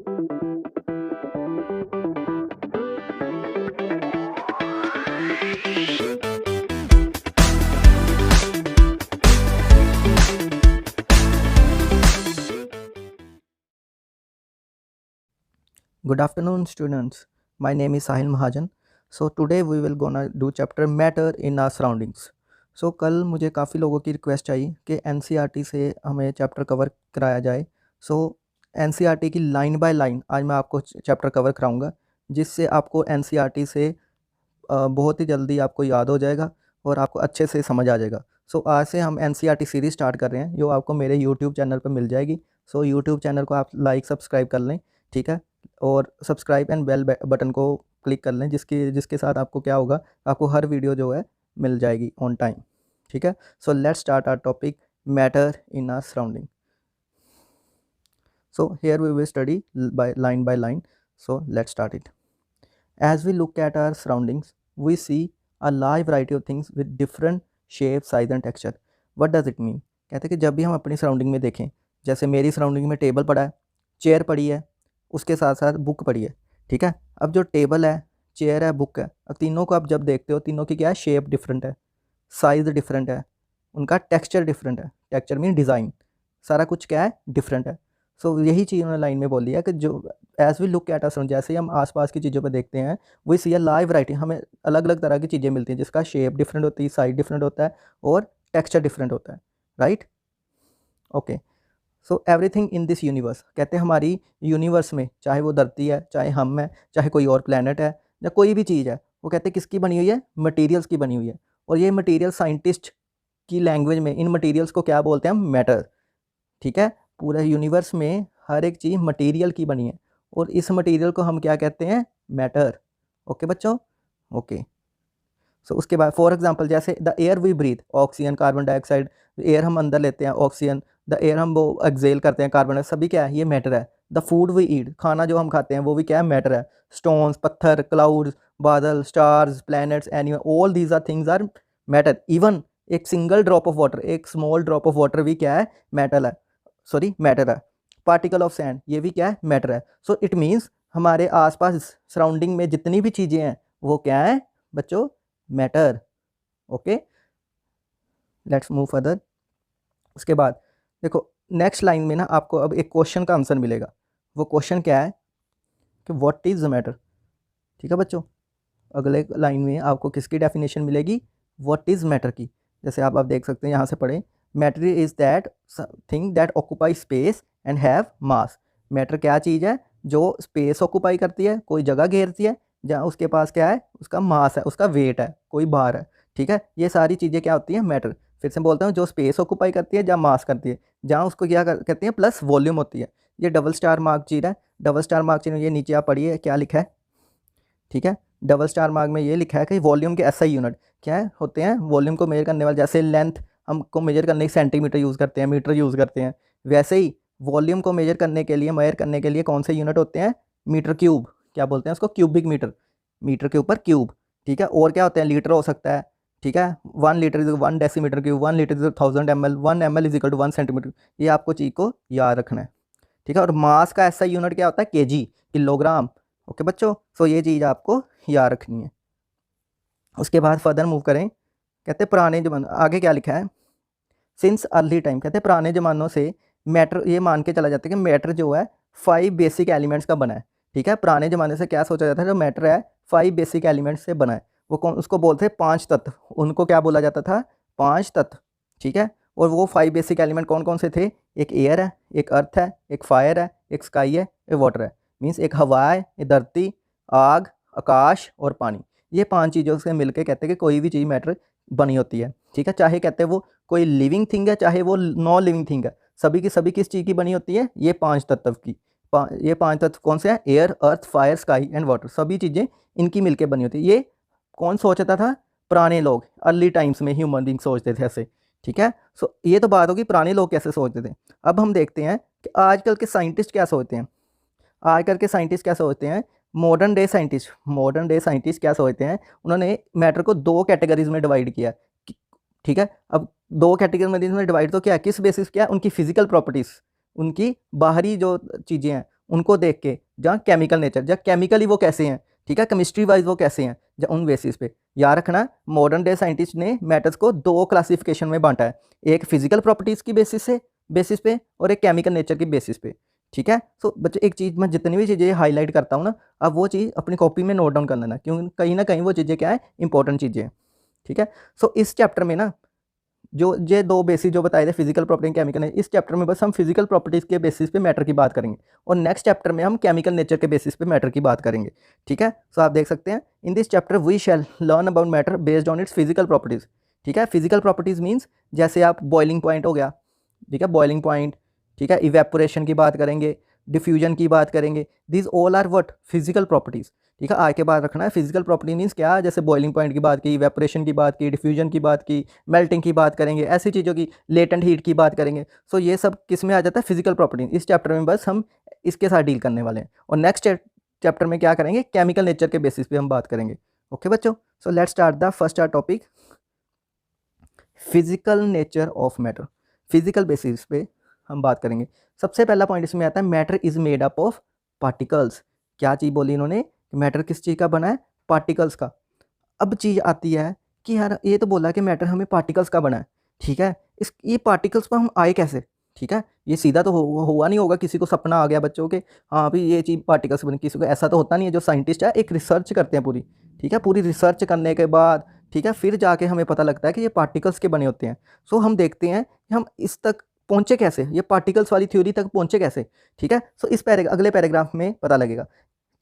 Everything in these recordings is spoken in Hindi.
Good afternoon, students. My name is Sahil Mahajan. So today we will gonna do chapter matter in our surroundings. So कल मुझे काफ़ी लोगों की रिक्वेस्ट आई कि NCERT से हमें चैप्टर कवर कराया जाए. So NCERT की लाइन बाय लाइन आज मैं आपको चैप्टर कवर कराऊंगा, जिससे आपको NCERT से बहुत ही जल्दी आपको याद हो जाएगा और आपको अच्छे से समझ आ जाएगा. सो आज से हम NCERT सीरीज़ स्टार्ट कर रहे हैं, जो आपको मेरे यूट्यूब चैनल पर मिल जाएगी. सो यूट्यूब चैनल को आप लाइक सब्सक्राइब कर लें, ठीक है, और सब्सक्राइब एंड बेल बटन को क्लिक कर लें, जिसके साथ आपको क्या होगा, आपको हर वीडियो जो है मिल जाएगी ऑन टाइम, ठीक है. So let's start our topic matter in our surrounding. So here we will study by line. So let's start it. As we look at our surroundings, we see a large variety of things with different shape, size and texture. What does it mean? कहते हैं कि जब भी हम अपनी सराउंडिंग में देखें, जैसे मेरी सराउंडिंग में टेबल पड़ा है, चेयर पड़ी है, उसके साथ साथ बुक पड़ी है, ठीक है. अब जो टेबल है, चेयर है, बुक है, अब तीनों को आप जब देखते हो, तीनों की क्या है, शेप डिफरेंट है, साइज़ डिफरेंट है, उनका टेक्सचर डिफरेंट है. टेक्सचर मीन डिज़ाइन, सारा कुछ क्या है, डिफरेंट है. सो यही चीज़ उन्होंने लाइन में बोली है कि जो as we look at us, जैसे ही हम आसपास की चीज़ों पर देखते हैं, we see a live variety, हमें अलग अलग तरह की चीज़ें मिलती हैं, जिसका शेप डिफरेंट होती है, साइज डिफरेंट होता है और टेक्सचर डिफरेंट होता है, right. Okay. So everything in this universe, कहते हैं हमारी यूनिवर्स में, चाहे वो धरती है, चाहे हम है, चाहे कोई और प्लानट है, या कोई भी चीज़ है, वो कहते हैं किसकी बनी हुई है, मटेरियल्स की बनी हुई है. और ये मटेरियल साइंटिस्ट की लैंग्वेज में इन मटेरियल्स को क्या बोलते हैं, मैटर, ठीक है. पूरे यूनिवर्स में हर एक चीज़ मटेरियल की बनी है और इस मटेरियल को हम क्या कहते हैं, मैटर. ओके बच्चों, ओके. सो उसके बाद फॉर एग्जांपल, जैसे the air we breathe, oxygen, carbon dioxide, air हम अंदर लेते हैं ऑक्सीजन, द एयर हम वो एक्सेल करते हैं कार्बन, सभी क्या है, ये मैटर है. द फूड वी ईट, खाना जो हम खाते हैं वो भी क्या है, मैटर है. स्टोन्स, पत्थर, क्लाउड्स, बादल, stars, planets, animal, all these are things are matter. Even एक सिंगल ड्रॉप ऑफ वाटर, एक स्मॉल ड्रॉप ऑफ वाटर भी क्या है, मैटर है, सॉरी मैटर है. पार्टिकल ऑफ सैंड, ये भी क्या है, मैटर है. सो इट मीन्स हमारे आसपास सराउंडिंग में जितनी भी चीज़ें हैं वो क्या है बच्चों, matter. Okay, let's move further. उसके बाद देखो नेक्स्ट लाइन में ना आपको अब एक क्वेश्चन का आंसर मिलेगा. वो क्वेश्चन क्या है कि व्हाट इज़ द मैटर, ठीक है बच्चों. अगले लाइन में आपको किसकी डेफिनेशन मिलेगी, व्हाट इज़ मैटर की. जैसे आप देख सकते हैं, यहाँ से पढ़ें, matter is that thing that occupy space and have mass. Matter क्या चीज़ है, जो स्पेस ऑक्यूपाई करती है, कोई जगह घेरती है, जहाँ उसके पास क्या है, उसका मास है, उसका वेट है, कोई भार है, ठीक है. ये सारी चीज़ें क्या होती हैं, मैटर. फिर से बोलता हूँ, जो स्पेस ऑक्यूपाई करती है, जहाँ मास करती है, जहाँ उसको क्या कहते हैं, प्लस वॉल्यूम होती है. ये डबल स्टार मार्क चीज़ है. डबल स्टार मार्क चीज़, ये नीचे आप पढ़िए क्या लिखा है, ठीक है. डबल स्टार मार्क में ये लिखा है कि वॉल्यूम के एसआई यूनिट क्या है, होते हैं वॉल्यूम को मेजर करने वाले. जैसे लेंथ हमको मेजर करने के सेंटीमीटर यूज़ करते हैं, मीटर यूज़ करते हैं, वैसे ही वॉल्यूम को मेजर करने के लिए कौन से यूनिट होते हैं, मीटर क्यूब, क्या बोलते हैं उसको, क्यूबिक मीटर, मीटर के ऊपर क्यूब, ठीक है. और क्या होते हैं, लीटर हो सकता है, ठीक है. 1 litre is 1 decimetre cube, 1 litre is 1000 ml, 1 ml is equal to 1 centimetre. ये आपको चीज़ को याद रखना है, ठीक है. और मास का ऐसा यूनिट क्या होता है, केजी, किलोग्राम. ओके बच्चों, सो ये चीज़ आपको याद रखनी है. उसके बाद फर्दर मूव करें, कहते हैं पुराने जमाने, आगे क्या लिखा है, सिंस अर्ली टाइम, कहते हैं पुराने ज़मानों से मैटर ये मान के चला जाता है कि मैटर जो है 5 बेसिक एलिमेंट्स का बना है, ठीक है. पुराने ज़माने से क्या सोचा जाता है, जो मैटर है 5 बेसिक एलिमेंट्स से बना है. वो कौन, उसको बोलते हैं 5 तत्व, उनको क्या बोला जाता था, 5 तत्व, ठीक है. और वो 5 बेसिक एलिमेंट कौन कौन से थे, एक एयर है, एक अर्थ है, एक फायर है, एक स्काई है, एक वाटर है. मीन्स एक हवा है, एक धरती, आग, आकाश और पानी. ये 5 चीज़ों से मिलकर कहते हैं कि कोई भी चीज़ मैटर बनी होती है, ठीक है. चाहे कहते हैं वो कोई लिविंग थिंग है, चाहे वो नॉन लिविंग थिंग है, सभी की सभी किस चीज़ की बनी होती है, ये 5 तत्व की. ये 5 तत्व कौन से हैं, air, earth, fire, sky and water, सभी चीज़ें इनकी मिलके बनी होती है. ये कौन सोचता था, पुराने लोग, अर्ली टाइम्स में ह्यूमन बींग सोचते थे ऐसे, ठीक है. सो ये तो बात होगी पुराने लोग कैसे सोचते थे. अब हम देखते हैं कि आजकल के साइंटिस्ट क्या सोचते हैं. आजकल के साइंटिस्ट क्या सोचते हैं, मॉडर्न डे साइंटिस्ट क्या सोचते हैं, उन्होंने मैटर को 2 कैटेगरीज में डिवाइड किया, ठीक है. अब 2 कैटेगरी में डिवाइड तो क्या है, किस बेसिस, क्या, उनकी फिजिकल प्रॉपर्टीज़, उनकी बाहरी जो चीज़ें हैं उनको देख के, जहाँ केमिकल नेचर, जहाँ केमिकली वो कैसे हैं, ठीक है, केमिस्ट्री वाइज वो कैसे हैं, उन बेसिस पे। याद रखना, मॉडर्न डे साइंटिस्ट ने मैटर्स को दो क्लासिफिकेशन में बांटा है, एक फिजिकल प्रॉपर्टीज़ की बेसिस पे और एक केमिकल नेचर की बेसिस पे, ठीक है। सो बच्चे एक चीज़, मैं जितनी भी चीज़ें हाईलाइट करता हूँ ना, अब वो चीज़ अपनी कॉपी में नोट डाउन कर लेना, क्यों, कहीं ना कहीं वो चीज़ें क्या है, इंपॉर्टेंट चीज़ें हैं, ठीक है। सो इस चैप्टर में ना जो ये दो बेसिस जो बताए थे, फिजिकल प्रॉपर्टी केमिकल, इस चैप्टर में बस हम फिजिकल प्रॉपर्टीज़ के बेसिस पे मैटर की बात करेंगे, और नेक्स्ट चैप्टर में हम केमिकल नेचर के बेसिस पे मैटर की बात करेंगे, ठीक है। सो आप देख सकते हैं, in this chapter we shall learn about matter based on its physical properties, ठीक है। फिजिकल प्रॉपर्टीज़ मीन्स जैसे आप बॉइलिंग पॉइंट हो गया, ठीक है, बॉइलिंग पॉइंट, ठीक है, इवेपोरेशन की बात करेंगे, डिफ्यूजन की बात करेंगे, this all are what, physical properties, ठीक है। आगे के बाद रखना है, फिजिकल प्रॉपर्टी मीन्स क्या, जैसे बॉइलिंग पॉइंट की बात की, इवेपोरेशन की बात की, डिफ्यूजन की बात की, मेल्टिंग की बात करेंगे, ऐसी चीज़ों की, लेटेंट हीट की बात करेंगे। सो ये सब किस में आ जाता है, फिजिकल प्रॉपर्टी। इस चैप्टर में बस हम इसके साथ डील करने वाले हैं, और नेक्स्ट चैप्टर में क्या करेंगे, केमिकल नेचर के बेसिस पे हम बात करेंगे। ओके बच्चों, सो let's start the first hour topic, physical nature of matter. Physical basis पे हम बात करेंगे। सबसे पहला पॉइंट इसमें आता है, matter is made up of particles. क्या चीज़ बोली इन्होंने, मैटर किस चीज़ का बना है, पार्टिकल्स का। अब चीज़ आती है कि यार ये तो बोला कि मैटर हमें पार्टिकल्स का बना है, ठीक है, ये पार्टिकल्स पर हम आए कैसे, ठीक है। ये सीधा तो हुआ नहीं होगा, किसी को सपना आ गया बच्चों के, हाँ भाई ये चीज़ पार्टिकल्स बनी, किसी को ऐसा तो होता नहीं है। जो साइंटिस्ट है एक रिसर्च करते हैं पूरी, ठीक है, पूरी रिसर्च करने के बाद, ठीक है, फिर जाके हमें पता लगता है कि ये पार्टिकल्स के बने होते हैं। सो हम देखते हैं कि हम इस तक पहुँचे कैसे, ये पार्टिकल्स वाली थ्योरी तक पहुँचे कैसे, ठीक है। सो इस अगले पैराग्राफ में पता लगेगा,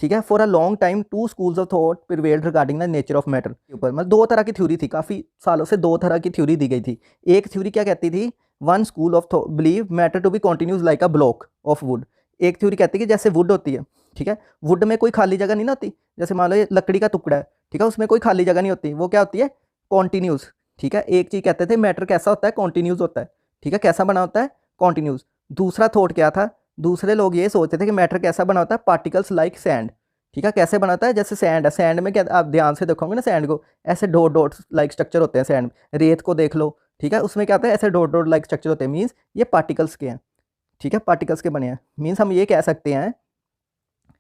ठीक है। For a long time two schools of thought prevailed regarding the nature of matter के ऊपर, मतलब दो तरह की थ्योरी थी, काफ़ी सालों से दो तरह की थ्योरी दी गई थी। एक थ्योरी क्या कहती थी, one school of believe matter to be continuous like a block of wood. एक थ्योरी कहती है कि जैसे वुड होती है, ठीक है, वुड में कोई खाली जगह नहीं ना होती, जैसे मान लो ये लकड़ी का टुकड़ा है, ठीक है, उसमें कोई खाली जगह नहीं होती, वो क्या होती है, कॉन्टिन्यूस, ठीक है। एक चीज़ कहते थे मैटर कैसा होता है, कॉन्टिन्यूस होता है, ठीक है, कैसा बना होता है, कॉन्टिन्यूस। दूसरा थॉट क्या था, दूसरे लोग ये सोचते थे कि मैटर कैसा बना होता है, पार्टिकल्स लाइक सैंड, ठीक है। कैसे बनाता है, जैसे सैंड है, सैंड में क्या, आप ध्यान से देखोगे ना सैंड को, ऐसे डॉट डॉट लाइक स्ट्रक्चर होते हैं सैंड, रेत को देख लो, ठीक है, उसमें क्या होता है, ऐसे डॉट डॉट लाइक स्ट्रक्चर होते हैं, मीन्स ये पार्टिकल्स के हैं, ठीक है, पार्टिकल्स के बने हैं। मीन्स हम ये कह सकते हैं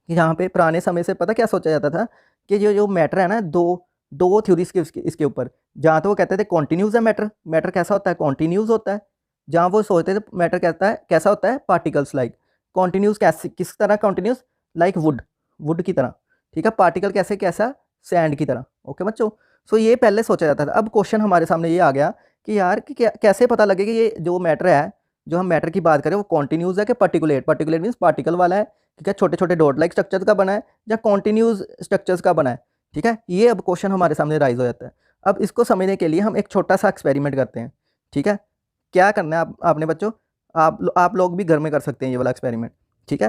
कि यहाँ पे पुराने समय से पता क्या सोचा जाता था, कि जो जो मैटर है ना, दो दो थ्योरीज के इसके ऊपर, जहाँ तो वो कहते थे कॉन्टिन्यूस है मैटर, मैटर कैसा होता है, कॉन्टिन्यूस होता है। जहाँ वो सोचते थे मैटर कहता है कैसा होता है, पार्टिकल्स लाइक, कॉन्टिन्यूस कैसे, किस तरह कॉन्टिन्यूस, लाइक वुड, वुड की तरह, ठीक है, पार्टिकल कैसे, कैसा, सैंड की तरह। ओके बच्चों, सो ये पहले सोचा जाता था। अब क्वेश्चन हमारे सामने ये आ गया कि यार कि कैसे पता लगे कि ये जो मैटर है, जो हम मैटर की बात करें, वो कॉन्टिन्यूस है कि पर्टिकुलेट, पर्टिकुलेट मीन्स पार्टिकल वाला है, ठीक है, छोटे छोटे डॉट लाइक स्ट्रक्चर्स का बना है, या कॉन्टिन्यूस स्ट्रक्चर्स का बना है, ठीक है। ये अब क्वेश्चन हमारे सामने राइज हो जाता है। अब इसको समझने के लिए हम एक छोटा सा एक्सपेरिमेंट करते हैं, ठीक है। क्या करना है आपने बच्चों, आप लोग भी घर में कर सकते हैं ये वाला एक्सपेरिमेंट, ठीक है।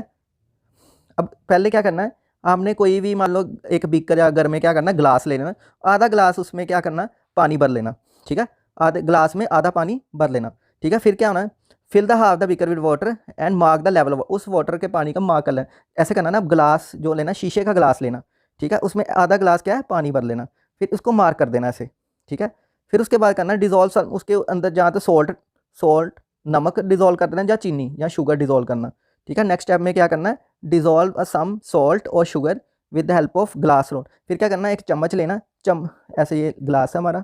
अब पहले क्या करना है, आपने कोई भी मान लो एक बीकर या घर में क्या करना है, ग्लास ले लेना, आधा ग्लास उसमें क्या करना, पानी भर लेना, ठीक है, आधे ग्लास में आधा पानी भर लेना, ठीक है। फिर क्या होना है, fill the half the beaker with water and mark the level, उस वाटर के पानी का मार्क कर लेना। ऐसे करना ना, ग्लास जो लेना, शीशे का ग्लास लेना, ठीक है, उसमें आधा ग्लास क्या है, पानी भर लेना, फिर उसको मार्क कर देना ऐसे, ठीक है। फिर उसके बाद करना डिजोल्व, उसके अंदर जहाँ तो सोल्ट नमक डिजोल्व कर देना, या चीनी या शुगर डिजोल्व करना, ठीक है। नेक्स्ट स्टेप में क्या करना है, डिजोल्व अ सम सॉल्ट और sugar with the help of glass rod. फिर क्या करना है, एक चम्मच लेना, ऐसे ये ग्लास है हमारा,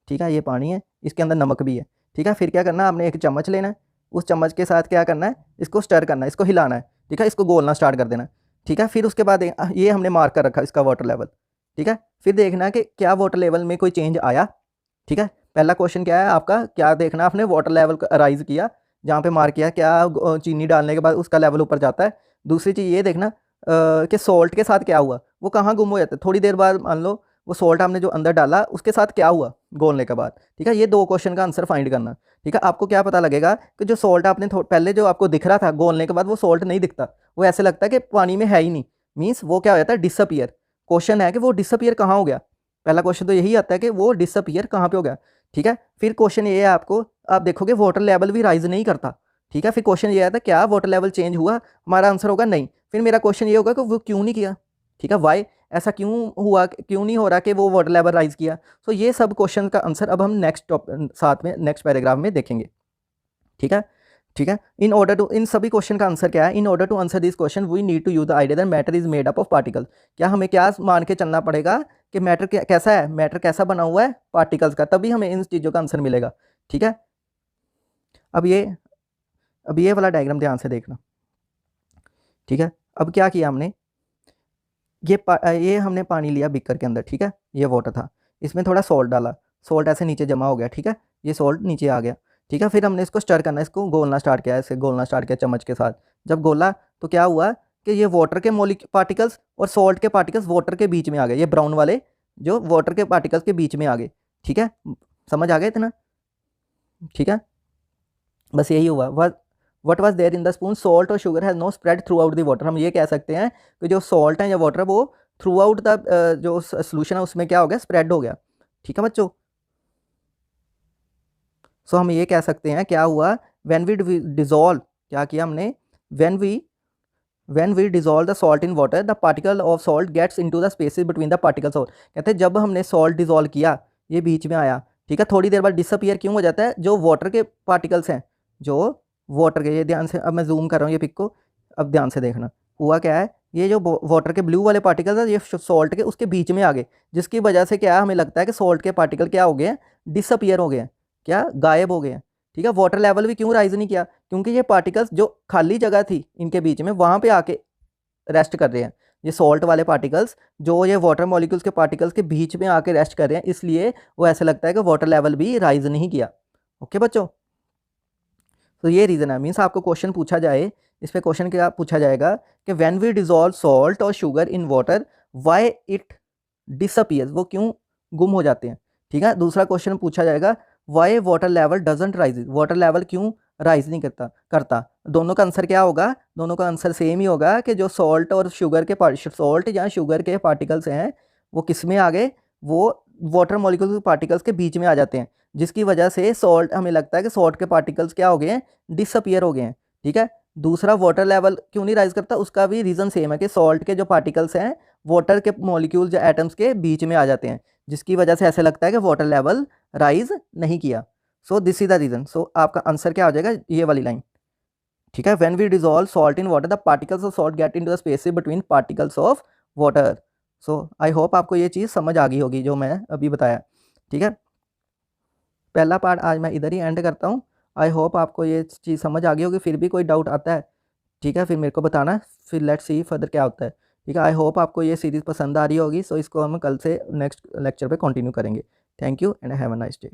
ठीक है, ये पानी है, इसके अंदर नमक भी है, ठीक है। फिर क्या करना है, आपने एक चम्मच लेना है, उस चम्मच के साथ क्या करना है, इसको स्टर करना है, इसको हिलाना है, ठीक है, इसको गोलना स्टार्ट कर देना, ठीक है। फिर उसके बाद ये हमने मार्क कर रखा इसका वाटर लेवल, ठीक है। फिर देखना है कि क्या वाटर लेवल में कोई चेंज आया, ठीक है। पहला क्वेश्चन क्या है आपका, क्या देखना, आपने वाटर लेवल राइज किया, जहाँ पे मार्क किया, क्या चीनी डालने के बाद उसका लेवल ऊपर जाता है। दूसरी चीज़ ये देखना कि सॉल्ट के साथ क्या हुआ, वो कहाँ गुम हो जाता है, थोड़ी देर बाद मान लो वो सॉल्ट हमने जो अंदर डाला उसके साथ क्या हुआ घोलने के बाद, ठीक है। ये दो क्वेश्चन का आंसर फाइंड करना, ठीक है। आपको क्या पता लगेगा कि जो सॉल्ट आपने पहले जो आपको दिख रहा था घोलने के बाद, वो सॉल्ट नहीं दिखता, वो ऐसे लगता है कि पानी में है ही नहीं, मीन्स वो क्या हो जाता है, डिसअपियर। क्वेश्चन है कि वो डिसअपियर कहाँ हो गया, पहला क्वेश्चन तो यही आता है कि वो डिसअपियर कहाँ पे हो गया, ठीक है। फिर क्वेश्चन ये है आपको, आप देखोगे वाटर लेवल भी राइज नहीं करता, ठीक है। फिर क्वेश्चन ये आता है क्या वाटर लेवल चेंज हुआ, हमारा आंसर होगा नहीं। फिर मेरा क्वेश्चन ये होगा कि वो क्यों नहीं किया, ठीक है, वाई, ऐसा क्यों हुआ, क्यों नहीं हो रहा कि वो वाटर लेवल राइज किया। सो ये सब क्वेश्चन का आंसर अब हम नेक्स्ट साथ में नेक्स्ट पैराग्राफ में देखेंगे, ठीक है। ठीक है। इन ऑर्डर टू, इन सभी क्वेश्चन का आंसर क्या है? In order to answer this question we need to use the idea that matter is made up of particle. क्या हमें क्या मान के चलना पड़ेगा कि मैटर कैसा है, मैटर कैसा बना हुआ है? पार्टिकल्स का, तभी हमें इन चीज़ों का आंसर मिलेगा। ठीक है। अब ये वाला डायग्राम ध्यान से देखना। ठीक है। अब क्या किया हमने, ये हमने पानी लिया बीकर के अंदर। ठीक है। ये वाटर था, इसमें थोड़ा सॉल्ट डाला, सॉल्ट ऐसे नीचे जमा हो गया। ठीक है। ये सॉल्ट नीचे आ गया। ठीक है। फिर हमने इसको स्टर करना, इसको घोलना स्टार्ट किया, ऐसे घोलना स्टार्ट किया चम्मच के साथ। जब घोला तो क्या हुआ कि ये वाटर के पार्टिकल्स और सॉल्ट के पार्टिकल्स वाटर के बीच में आ गए। ये ब्राउन वाले जो वाटर के पार्टिकल्स के बीच में आ गए। ठीक है। समझ आ गया इतना? ठीक है। बस यही हुआ। What was there in the spoon, salt और sugar has no spread throughout the water. हम ये कह सकते हैं कि जो सॉल्ट है या वाटर है वो थ्रू आउट द जो सोल्यूशन है उसमें क्या हो गया, स्प्रेड हो गया। ठीक है बच्चों। सो हम ये कह सकते हैं क्या हुआ, व्हेन वी डिजोल्व, क्या किया हमने, when we dissolve the salt in water the particle of salt gets into the spaces between the particles of. कहते हैं जब हमने सॉल्ट डिजोल्व किया ये बीच में आया। ठीक है। थोड़ी देर बाद डिसअपियर क्यों हो जाता है? जो वाटर के पार्टिकल्स हैं, जो वाटर के, ये ध्यान से, अब मैं जूम कर रहा हूँ ये पिक को, अब ध्यान से देखना। हुआ क्या है, ये जो वाटर के ब्लू वाले पार्टिकल्स है ये सॉल्ट के उसके बीच में आ गए, जिसकी वजह से क्या है, हमें लगता है कि सॉल्ट के पार्टिकल क्या हो गए हैं, डिसअपियर हो गए हैं, क्या गायब हो गए हैं। ठीक है। वाटर लेवल भी क्यों राइज नहीं किया? क्योंकि ये पार्टिकल्स जो खाली जगह थी इनके बीच में, वहाँ पे आके रेस्ट कर रहे हैं। ये सॉल्ट वाले पार्टिकल्स जो ये वाटर मॉलिक्यूल्स के पार्टिकल्स के बीच में आके रेस्ट कर रहे हैं, इसलिए वो ऐसे लगता है कि वाटर लेवल भी राइज नहीं किया। ओके बच्चों। तो ये रीज़न है। मीन्स आपको क्वेश्चन पूछा जाए, इस पर क्वेश्चन क्या पूछा जाएगा कि व्हेन वी डिजोल्व सॉल्ट और sugar in water why it disappears, वो क्यों गुम हो जाते हैं। ठीक है। दूसरा क्वेश्चन पूछा जाएगा why water level doesn't rise, water level क्यों राइज नहीं करता। दोनों का आंसर क्या होगा? दोनों का आंसर सेम ही होगा कि जो सॉल्ट और शुगर के सॉल्ट या शुगर के पार्टिकल्स हैं वो किस में आ गए, वो वाटर मॉलिक्यूल पार्टिकल्स के बीच में आ जाते हैं, जिसकी वजह से सॉल्ट, हमें लगता है कि सॉल्ट के पार्टिकल्स क्या हो गए हैं, डिसअपियर हो गए हैं। ठीक है। दूसरा वाटर लेवल क्यों नहीं राइज करता, उसका भी रीज़न सेम है कि सॉल्ट के जो पार्टिकल्स हैं वाटर के मॉलिक्यूल्स या एटम्स के बीच में आ जाते हैं, जिसकी वजह से ऐसे लगता है कि वाटर लेवल राइज नहीं किया। So this is the reason. So आपका आंसर क्या हो जाएगा, ये वाली लाइन। ठीक है। When we dissolve salt in water the particles of salt get into the space between particles of water. So I hope आपको ये चीज़ समझ आ गई होगी जो मैं अभी बताया। ठीक है। पहला पार्ट आज मैं इधर ही एंड करता हूँ। आई होप आपको ये चीज़ समझ आ गई होगी। फिर भी कोई डाउट आता है, ठीक है, फिर मेरे को बताना, फिर लेट्स सी फर्दर क्या होता है। ठीक है। आई होप आपको ये सीरीज़ पसंद आ रही होगी। सो इसको हम कल से नेक्स्ट लेक्चर पे कंटिन्यू करेंगे। Thank you and have a nice day.